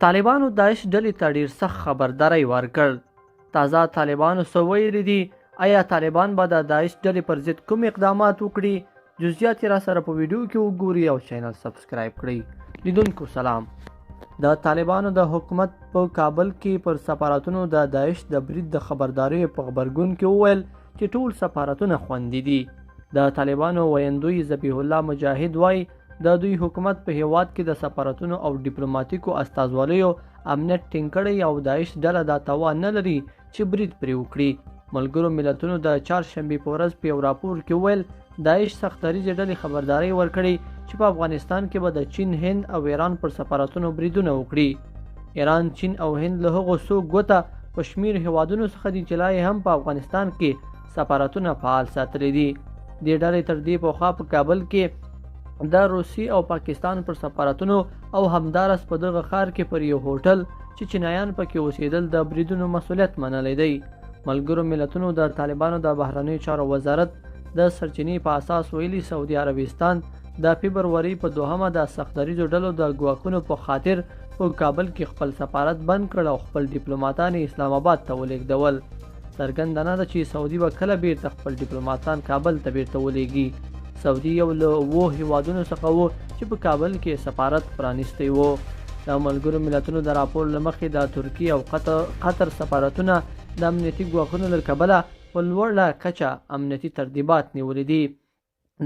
طالبانو داعش ډلې ته ډیر سخت خبرداری ورکړ. تازه طالبانو څه ویلي دي؟ آیا طالبان به د داعش ډلې پر ضد کوم اقدامات وکړي؟ جزئیات یې راسره په ویډیو کې وګورئ او چینل سبسکرایب کړئ. لیدونکو سلام. د طالبانو د حکومت په کابل کې پر سفارتونو د داعش د برید د خبرداریو په غبرګون کې وویل چې ټول سفارتونه خوندي دي. د طالبانو ویندوی ذبیح الله مجاهد وایي د دوی حکومت په هیواد کې د سفارتونو او ډیپلوماټیکو استازوالیو امنیت ټینګ کړی او داعش ډله دا توان نه لري چې برید پرې وکړي. ملګرو ملتونو د چهارشنبې په ورځ په یو راپور کې ویل داعش سختدریځې ډلې خبرداری ورکړي چې په افغانستان کې به د چین، هند او ایران پر سفارتونو بریدونه وکړي. ایران، چین او هند له هغو څو ګوته په شمیر هیوادونو څخه دي چې لا یې هم په افغانستان کې سفارتونه فعال ساتلي دي. دې ډلې تر دې پخوا په کابل کې د روسي او پاکستان پر سفارتونو او همدارس په دغه ښار کې پر یو هوټل چې چینایان پکې اوسېدل د بریدونو مسؤلیت منلی دی. ملګرو ملتونو د طالبانو د بهرنیو چارو وزارت د سرچینې په اساس ویلي سعودي عربستان د فبروري په 2 د سختدریځو ډلو د ګواښونو په خاطر په کابل کې خپل سفارت بند کړ او خپل ډیپلوماټان اسلام آباد ته ولېږدول. څرګنده نه ده چې سعودي به کله بیرته خپل ډیپلوماټان کابل ته بیرته ولېږي. سعودي یو له 2 هیوادونو څخه و چې په کابل کې سفارت پرانیستی و. د ملګرو ملتونو د راپور له مخې د ترکیې او قطر سفارتونه د امنیتي ګواښونو له کبله په لوړه کچه امنیتي ترتیبات نیولي دي.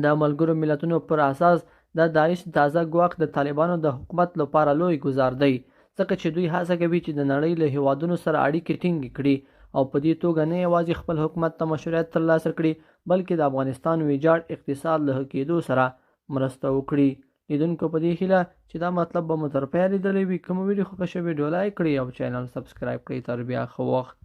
د ملګرو ملتونو پر اساس د داعش تازه ګواښ د طالبانو د حکومت لپاره لوی ګزار دی، ځکه چې دوی هڅه کوي چې د نړۍ له هیوادونو سره اړیکې ټینګې کړي او په دې توګه نه یوازې خپل حکومت ته مشروعیت ترلاسه کړي بلکې د افغانستان ویجاړ اقتصاد له ښه کېدو سره مرسته وکړي. لیدونکو په دې هیله چې دا مطلب به مو تر پایه لیدلی وي. که مو ویډیو خوښه شوې ویډیو لایک کړئ او چینل سبسکرایب کړئ. تر بیا ښه وخت.